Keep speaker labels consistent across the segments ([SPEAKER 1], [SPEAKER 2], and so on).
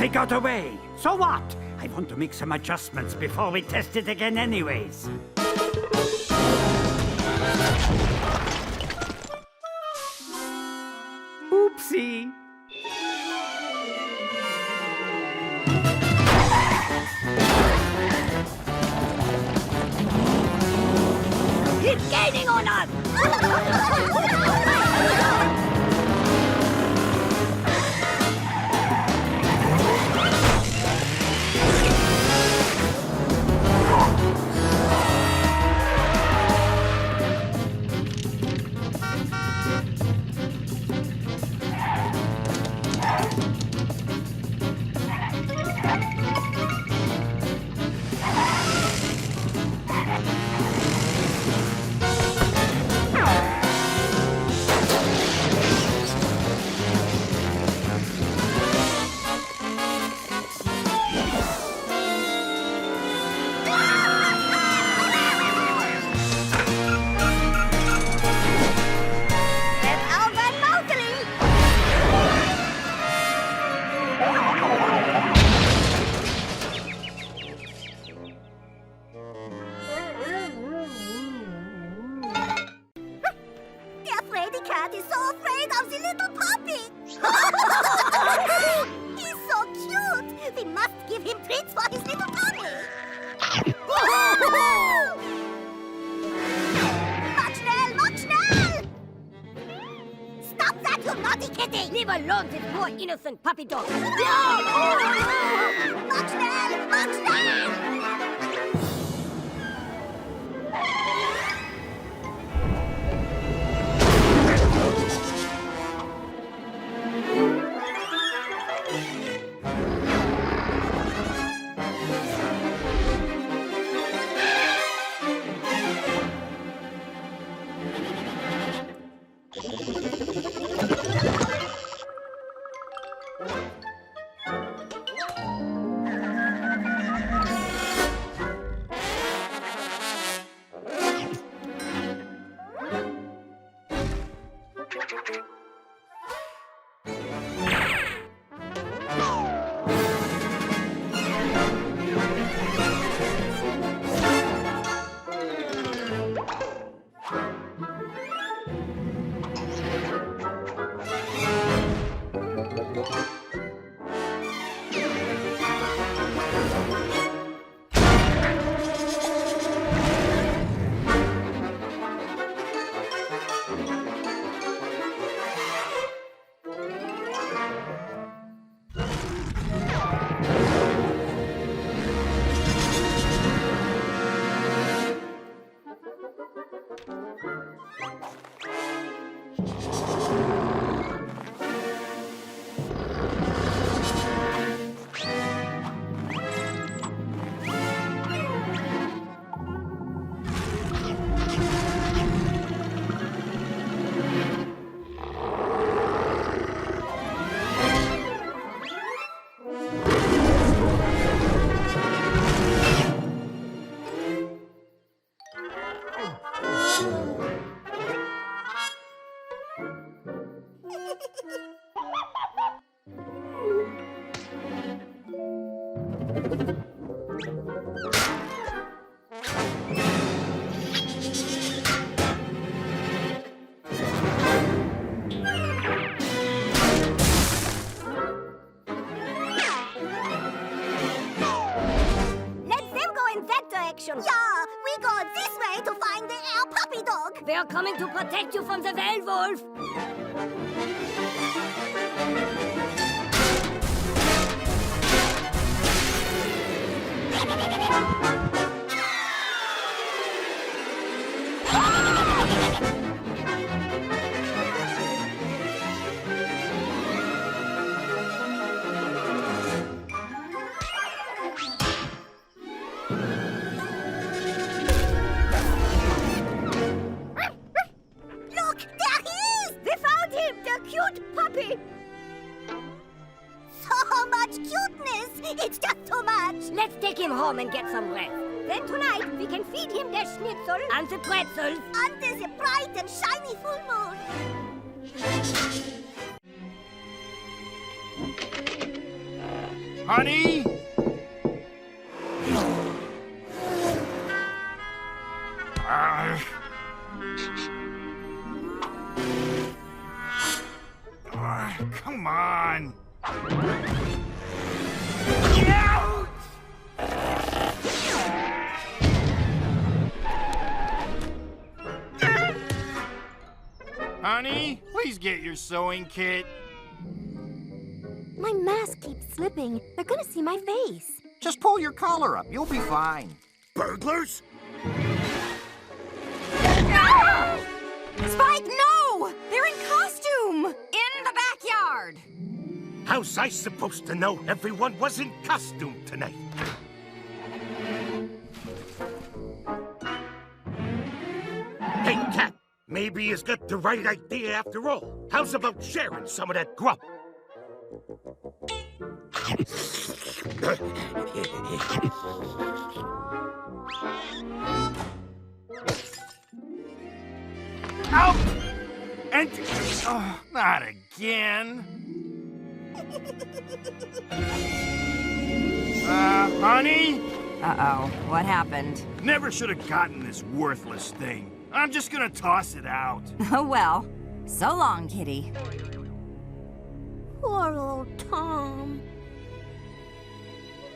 [SPEAKER 1] They got away. So what? I want to make some adjustments before we test it again anyways. Oopsie.
[SPEAKER 2] He's gaining on us! Leave alone this poor innocent puppy dog.
[SPEAKER 3] Mach schnell! Mach schnell! Yeah, we go this way to find our puppy dog.
[SPEAKER 2] They are coming to protect you from the werewolf.
[SPEAKER 3] It's just too much!
[SPEAKER 2] Let's take him home and get some rest. Then tonight, we can feed him the schnitzel and the pretzels
[SPEAKER 3] under the bright and shiny full moon.
[SPEAKER 4] Honey? Come on. Honey, please get your sewing kit.
[SPEAKER 3] My mask keeps slipping. They're gonna see my face.
[SPEAKER 5] Just pull your collar up. You'll be fine.
[SPEAKER 1] Burglars?
[SPEAKER 6] Spike, no! They're in costume! In the backyard!
[SPEAKER 1] How's I supposed to know everyone was in costume tonight? Hey, Cat, maybe he's got the right idea after all. How's about sharing some of that grub?
[SPEAKER 4] Out! And... oh, not again. Honey?
[SPEAKER 6] Uh-oh, what happened?
[SPEAKER 4] Never should have gotten this worthless thing. I'm just gonna toss it out.
[SPEAKER 6] Oh, well. So long, kitty.
[SPEAKER 3] Poor old Tom.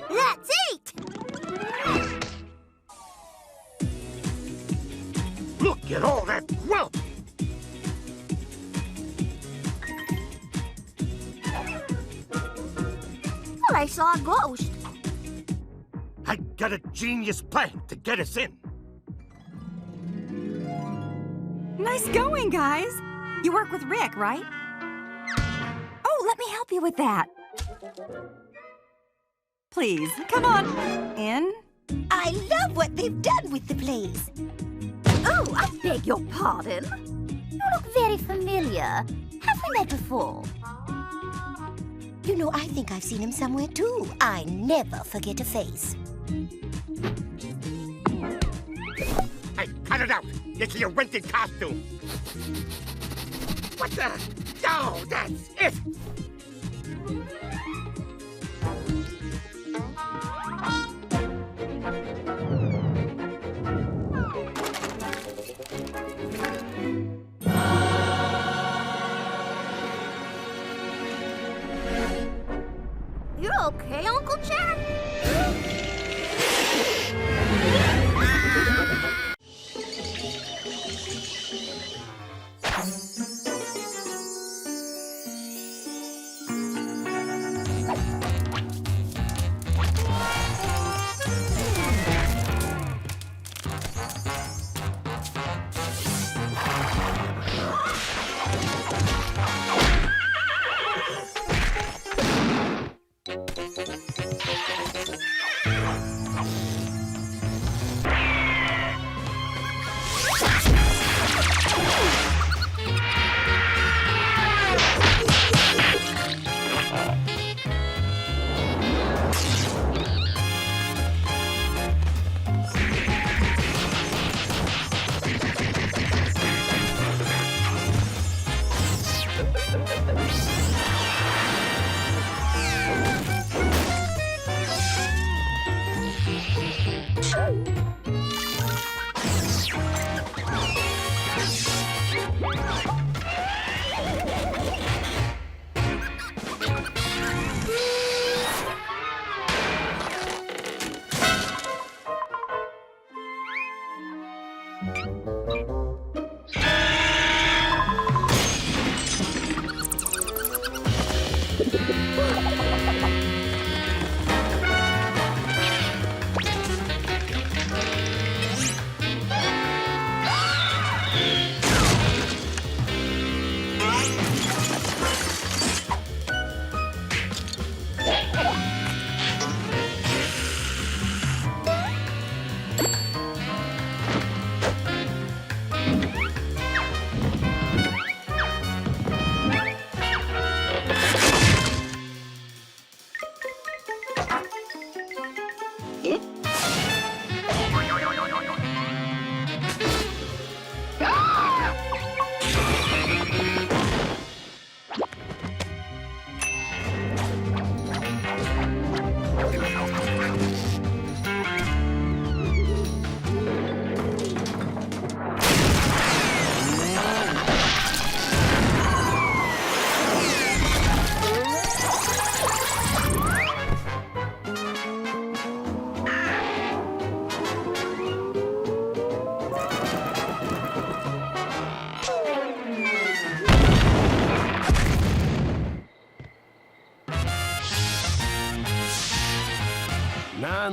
[SPEAKER 3] Let's eat!
[SPEAKER 1] Look at all that grub!
[SPEAKER 3] I saw a ghost.
[SPEAKER 1] I got a genius plan to get us in.
[SPEAKER 6] Nice going, guys. You work with Rick, right? Oh, let me help you with that. Please, come on. In.
[SPEAKER 3] I love what they've done with the place. Oh, I beg your pardon. You look very familiar. Have we met before? You know, I think I've seen him somewhere, too. I never forget a face.
[SPEAKER 1] Hey, cut it out! It's your rented costume! What the? No, that's it!
[SPEAKER 3] You okay, Uncle Chad?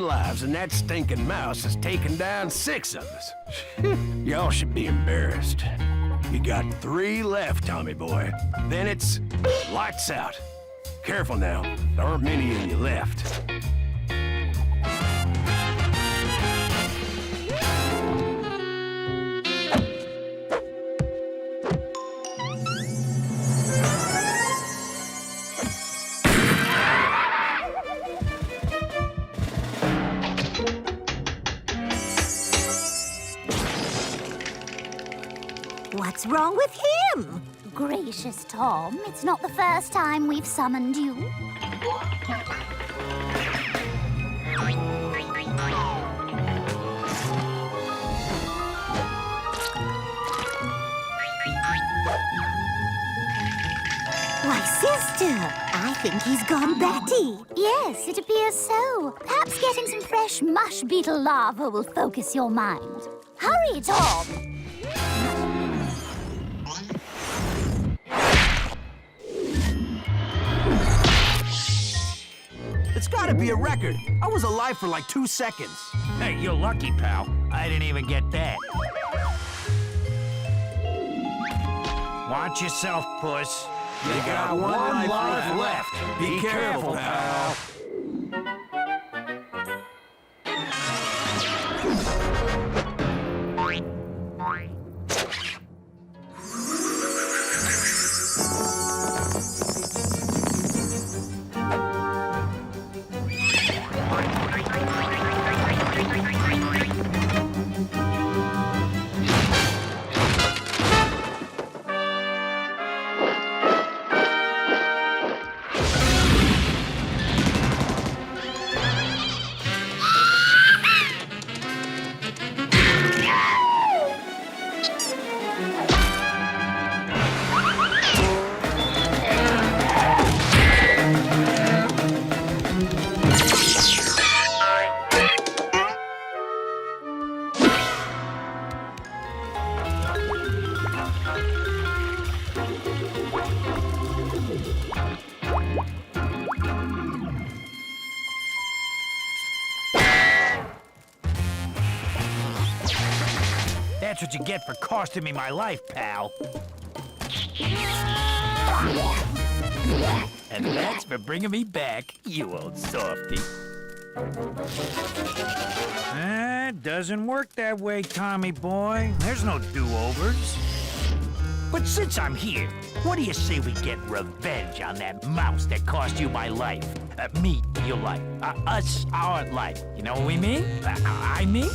[SPEAKER 7] lives, and that stinking mouse has taken down 6 of us. Y'all should be embarrassed. You got 3 left, Tommy boy. Then it's lights out. Careful now, there aren't many of you left.
[SPEAKER 3] What's wrong with him? Gracious Tom, it's not the first time we've summoned you. Why, sister, I think he's gone batty. Yes, it appears so. Perhaps getting some fresh mush beetle larva will focus your mind. Hurry, Tom!
[SPEAKER 5] It's gotta be a record. I was alive for like 2 seconds.
[SPEAKER 4] Hey, you're lucky, pal. I didn't even get that. Watch yourself, puss.
[SPEAKER 7] You got 1 life left. Be careful, pal.
[SPEAKER 4] That's what you get for costing me my life, pal. And that's for bringing me back, you old softy. Doesn't work that way, Tommy boy. There's no do-overs. But since I'm here, what do you say we get revenge on that mouse that cost you my life? Me, your life. Us, our life. You know what we mean? I mean?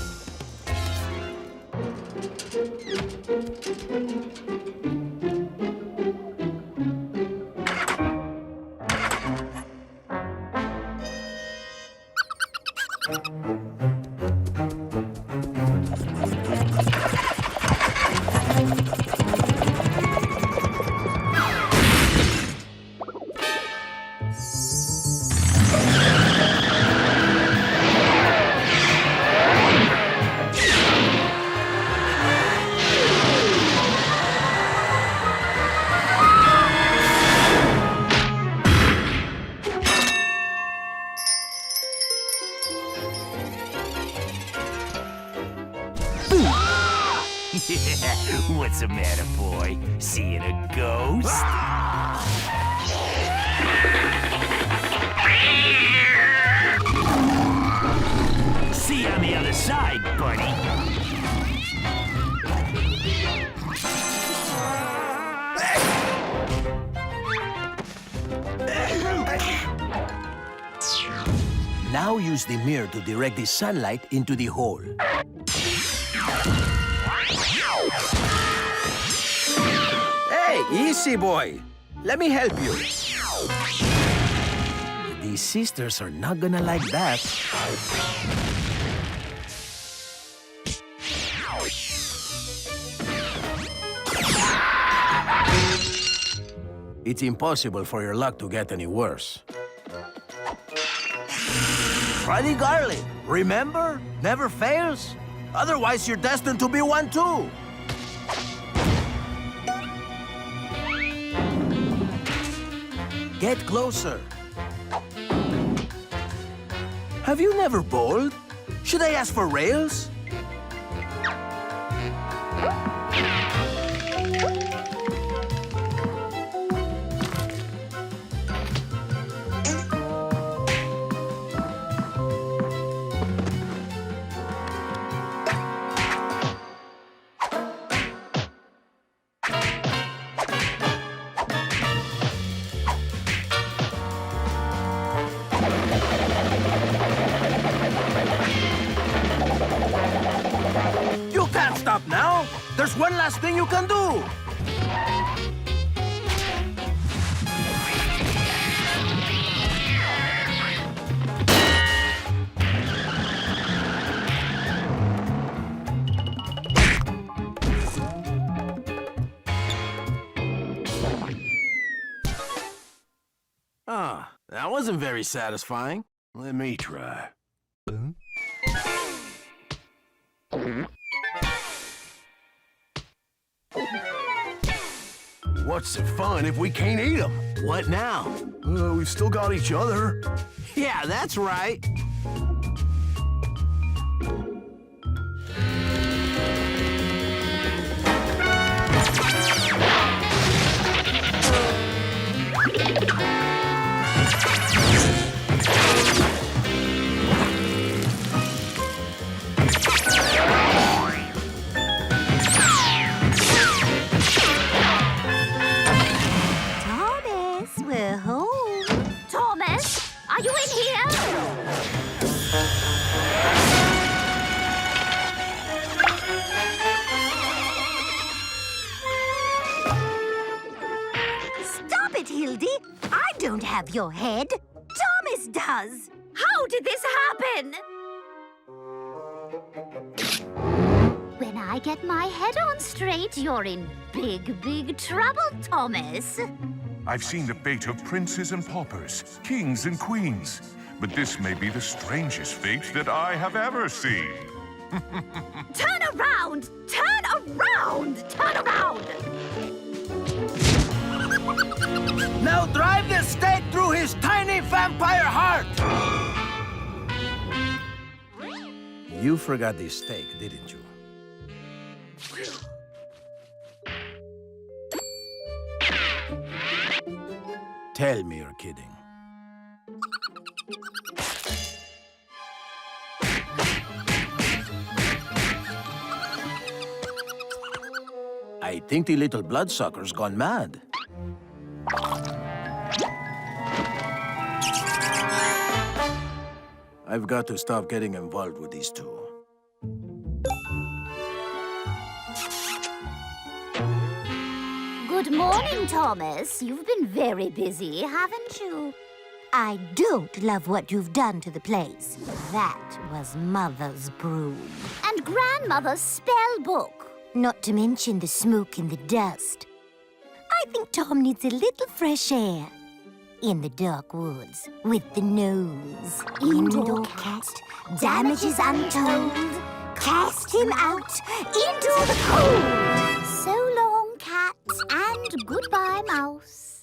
[SPEAKER 4] What's the matter, boy? Seeing a ghost? See you on the other side, buddy.
[SPEAKER 7] Now use the mirror to direct the sunlight into the hole. Hey, easy boy. Let me help you. These sisters are not gonna like that. It's impossible for your luck to get any worse. Try the garlic. Remember? Never fails. Otherwise, you're destined to be one too. Get closer.
[SPEAKER 5] Have you never bowled? Should I ask for rails? You can't stop now. There's one last thing you can do. Ah, that wasn't very satisfying.
[SPEAKER 7] Let me try. What's the fun if we can't eat them?
[SPEAKER 5] What now?
[SPEAKER 7] We've still got each other.
[SPEAKER 5] Yeah, that's right.
[SPEAKER 3] Thomas, we're home. Thomas, are you in here? Stop it, Hildy. I don't have your head. Thomas does. How did this happen? When I get my head on straight, you're in big, big trouble, Thomas.
[SPEAKER 8] I've seen the fate of princes and paupers, kings and queens, but this may be the strangest fate that I have ever seen.
[SPEAKER 3] Turn around! Turn around! Turn around!
[SPEAKER 5] Now drive the stake through his tiny vampire heart! You forgot the stake, didn't you? Tell me you're kidding. I think the little bloodsucker's gone mad. I've got to stop getting involved with these two.
[SPEAKER 3] Good morning, Thomas. You've been very busy, haven't you? I don't love what you've done to the place. That was Mother's broom. And Grandmother's spell book. Not to mention the smoke and the dust. I think Tom needs a little fresh air. In the dark woods, with the nose. Indoor cat, damages untold. Cast him out into the cold. So long, cat, and goodbye, mouse.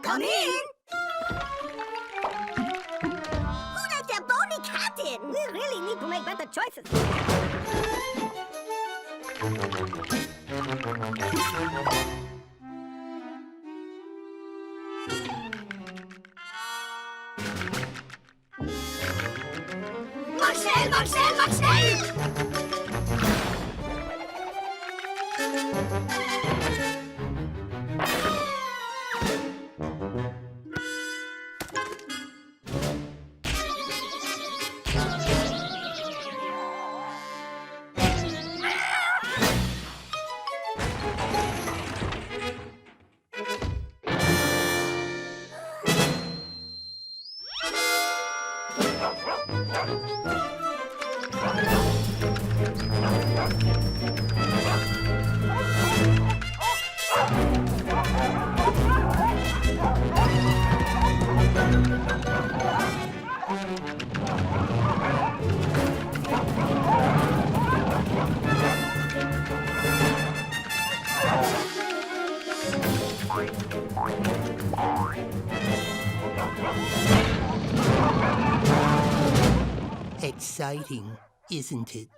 [SPEAKER 2] Come in! Who let that bony cat in? We really need to make better choices. Mach schnell, mach schnell, mach schnell!
[SPEAKER 9] Exciting, isn't it?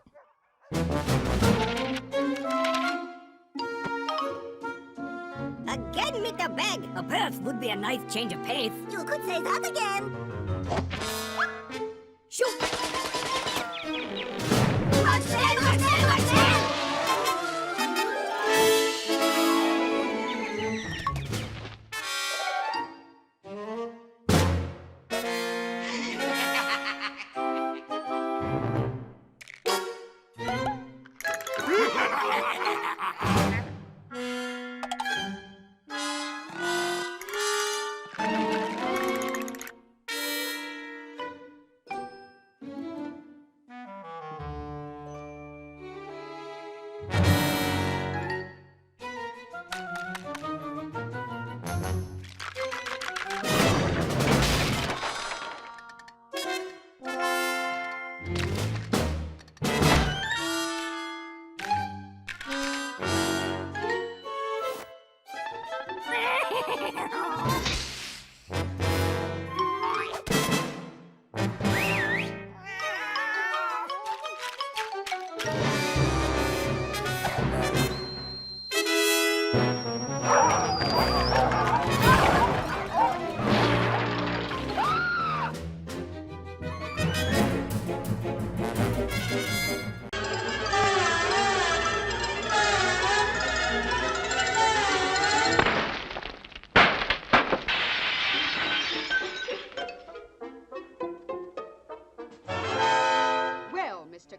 [SPEAKER 2] Again with the bag. A berth would be a nice change of pace. You could say that again. Shoot! Marcel, Marcel, Marcel!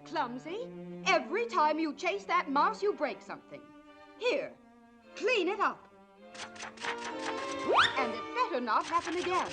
[SPEAKER 10] Clumsy. Every time you chase that mouse, you break something. Here, clean it up. And it better not happen again.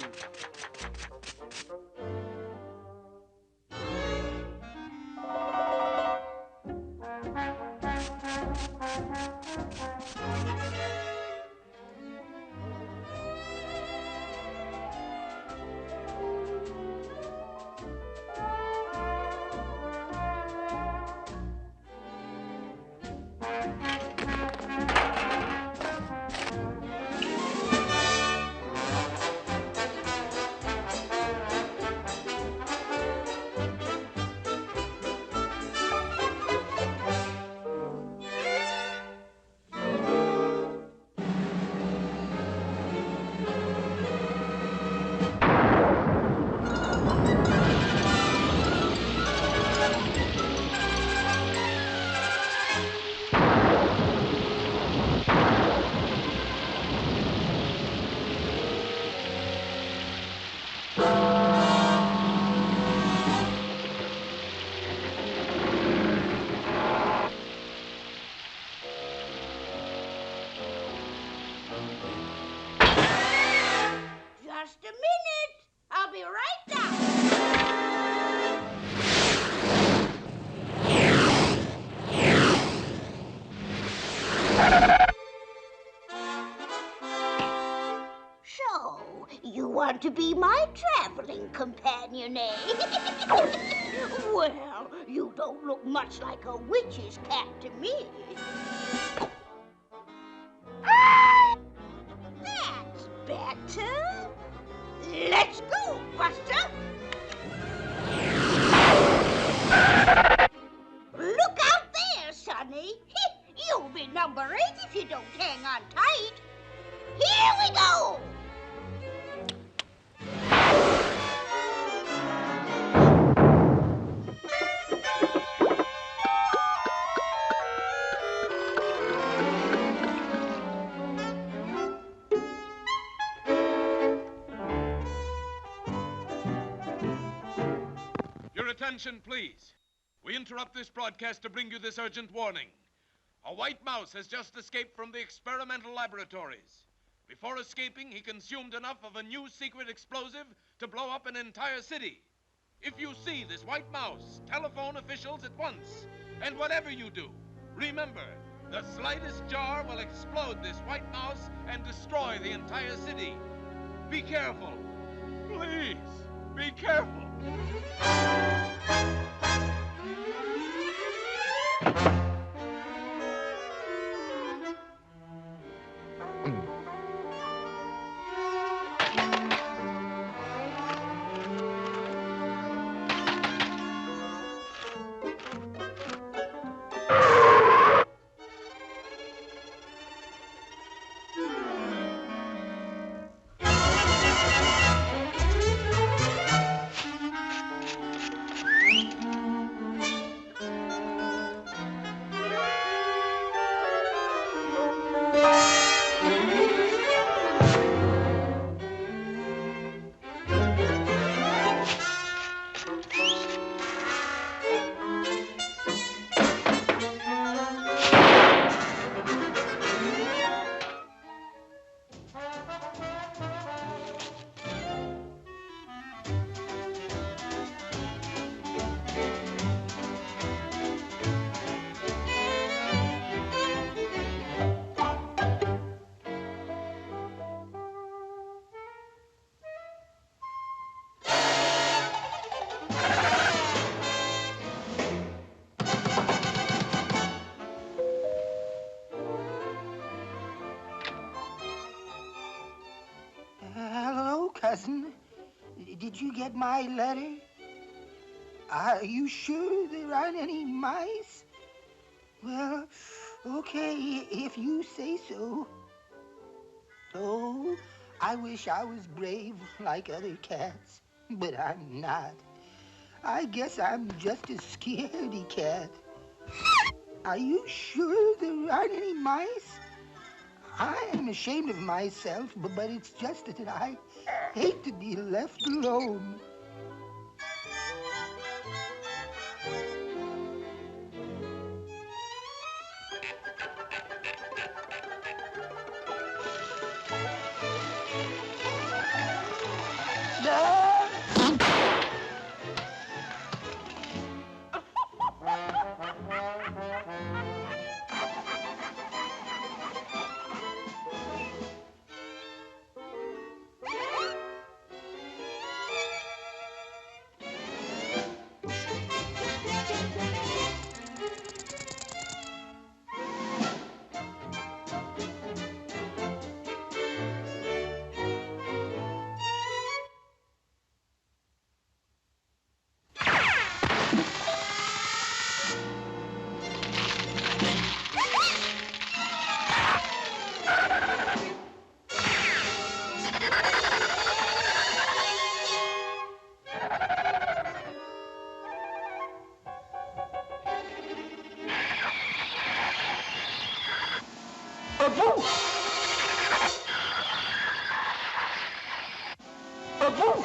[SPEAKER 2] Just a minute. I'll be right down.
[SPEAKER 3] So, you want to be my traveling companion, eh?
[SPEAKER 2] Well, you don't look much like a witch's cat to me. That's better. Let's go, Buster. Look out there, Sonny. You'll be number 8 if you don't hang on tight. Here we go.
[SPEAKER 11] Your attention, please. We interrupt this broadcast to bring you this urgent warning. A white mouse has just escaped from the experimental laboratories. Before escaping, he consumed enough of a new secret explosive to blow up an entire city. If you see this white mouse, telephone officials at once. And whatever you do, remember, the slightest jar will explode this white mouse and destroy the entire city. Be careful. Please, be careful.
[SPEAKER 5] Hello, cousin. Did you get my letter? Are you sure there aren't any mice? Well, okay, if you say so. Oh, I wish I was brave like other cats, but I'm not. I guess I'm just a scaredy cat. Are you sure there aren't any mice? I am ashamed of myself, but it's just that I hate to be left alone. A boo!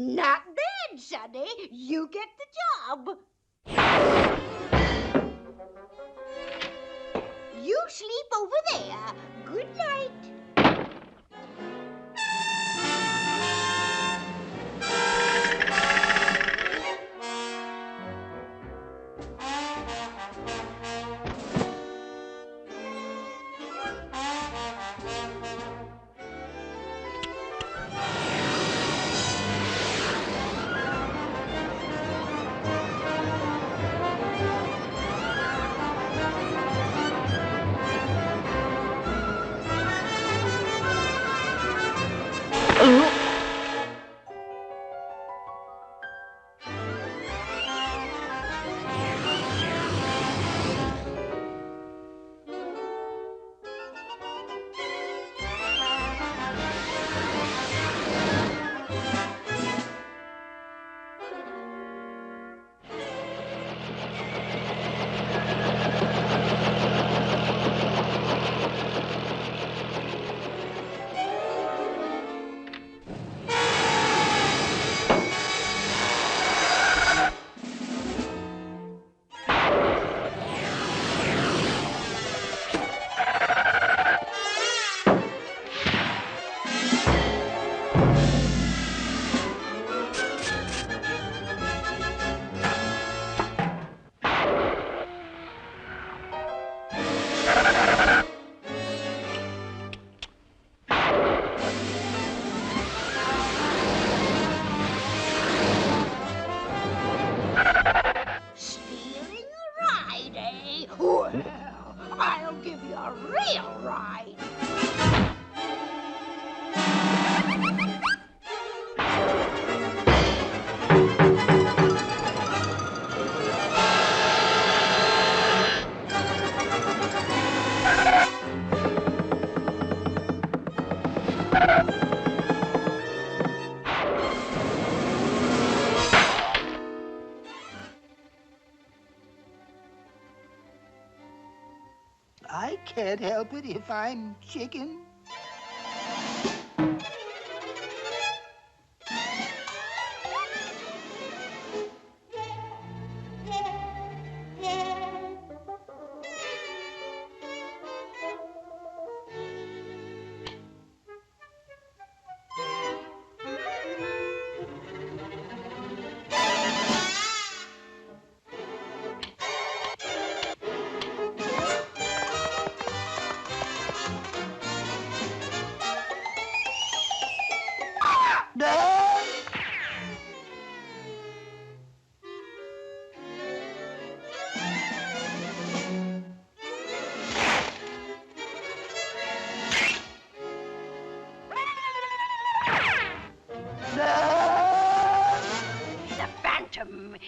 [SPEAKER 2] Not bad, Sonny. You get the job. You sleep over there. Good night. Stealing a ride, eh? Well, I'll give you a real ride.
[SPEAKER 5] I can't help it if I'm chicken.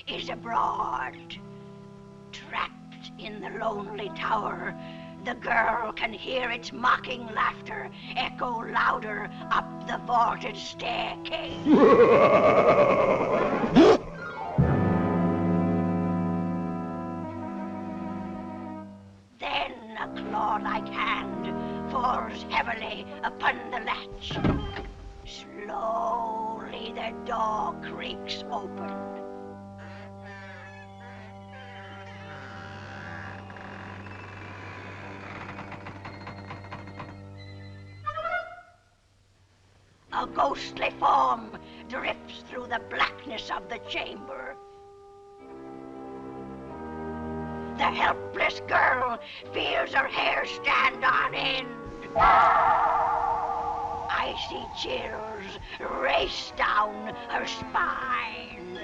[SPEAKER 2] Is abroad. Trapped in the lonely tower, the girl can hear its mocking laughter echo louder up the vaulted staircase. Then a claw-like hand falls heavily upon the latch. Slowly the door creaks open. A ghostly form drifts through the blackness of the chamber. The helpless girl feels her hair stand on end. Icy chills race down her spine.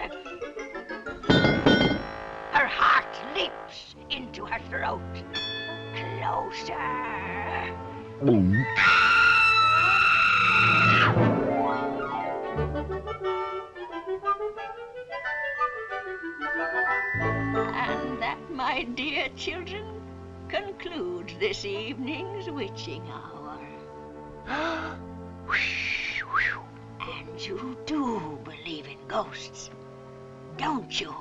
[SPEAKER 2] Her heart leaps into her throat. Closer. And that, my dear children, concludes this evening's witching hour. And you do believe in ghosts, don't you?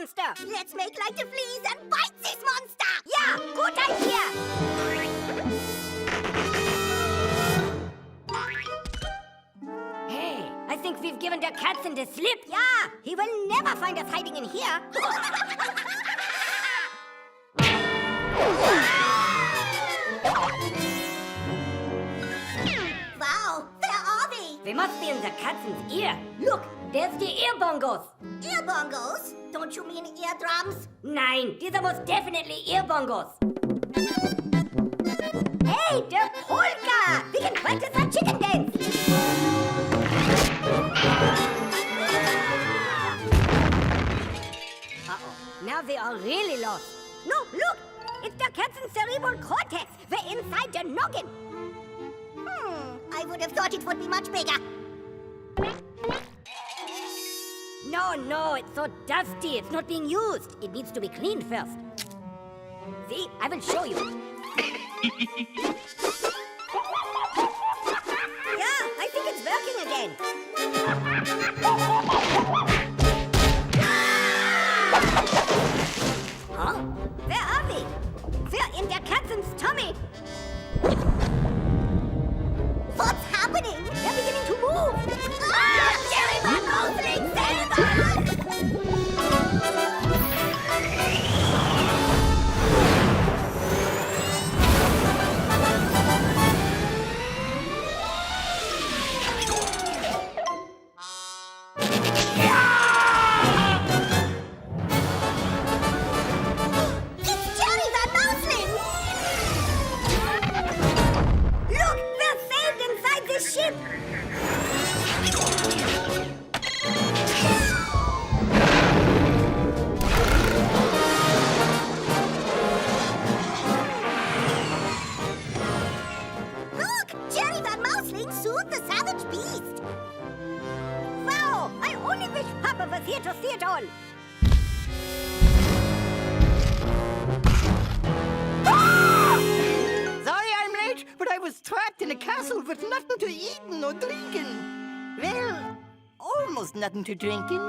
[SPEAKER 3] monster. Let's make like the fleas and bite this monster. Yeah, good idea.
[SPEAKER 12] Hey, I think we've given the Katzen the slip.
[SPEAKER 3] Yeah, he will never find us hiding in here. Wow, where are they?
[SPEAKER 12] They must be in the Katzen's ear. Look, there's the ear bongos.
[SPEAKER 3] Ear bongos? Don't you mean eardrums?
[SPEAKER 12] Nein, these are most definitely ear bongos.
[SPEAKER 3] Hey, the polka! We can practice our chicken dance.
[SPEAKER 12] Uh-oh, now they are really lost.
[SPEAKER 3] No, look! It's the Katzen's cerebral cortex. We're inside the noggin. I would have thought it would be much bigger.
[SPEAKER 12] No, it's so dusty. It's not being used. It needs to be cleaned first. See, I will show you.
[SPEAKER 3] Yeah, I think it's working again.
[SPEAKER 12] Huh?
[SPEAKER 3] Where are we? We're in der Katzen's tummy. What's happening? They're beginning to move. Ah! Cerebral opening!
[SPEAKER 12] Here to see it all.
[SPEAKER 9] Sorry I'm late, but I was trapped in a castle with nothing to eating or drinking. Well, almost nothing to drinking.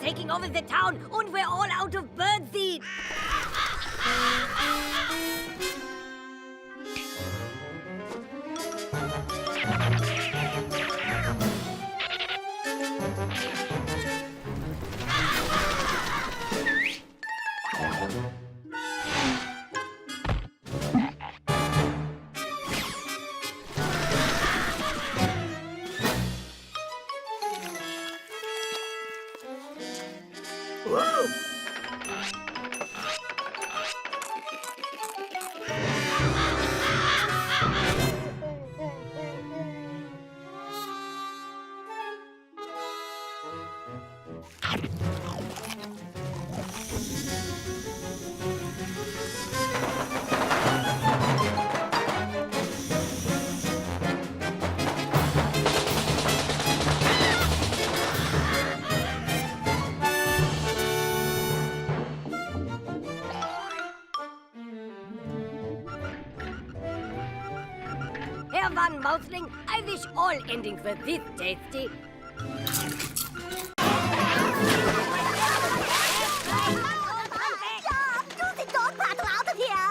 [SPEAKER 12] Taking over the town, and we're all out of birdseed. Herr Van Mousling, I wish all endings were this tasty.
[SPEAKER 3] Stop! Do the dog paddle out of here!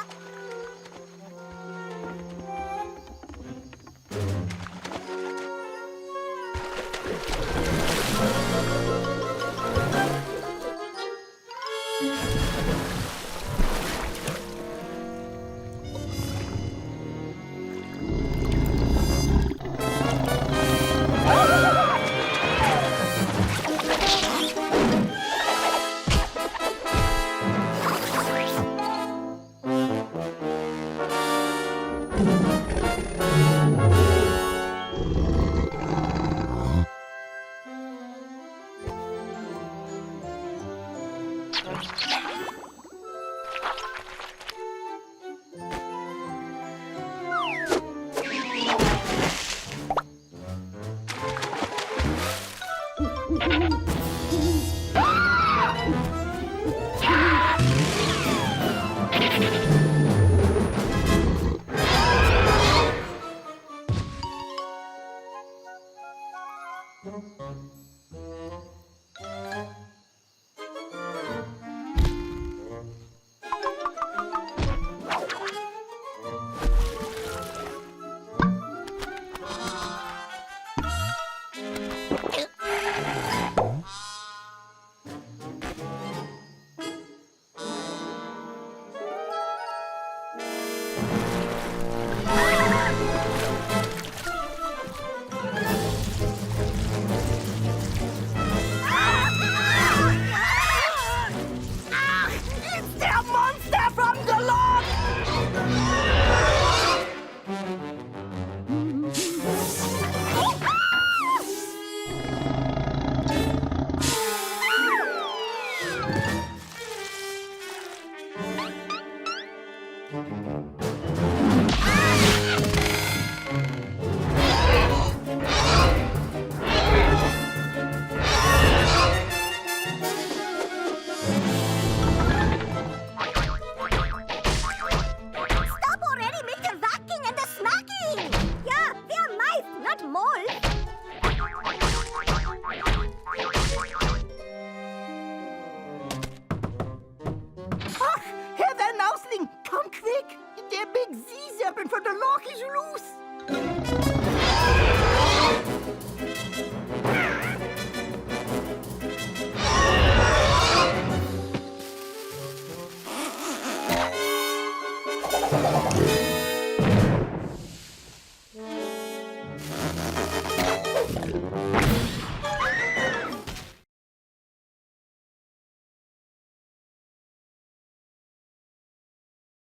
[SPEAKER 9] Come quick! Der big sea serpent from the loch is loose!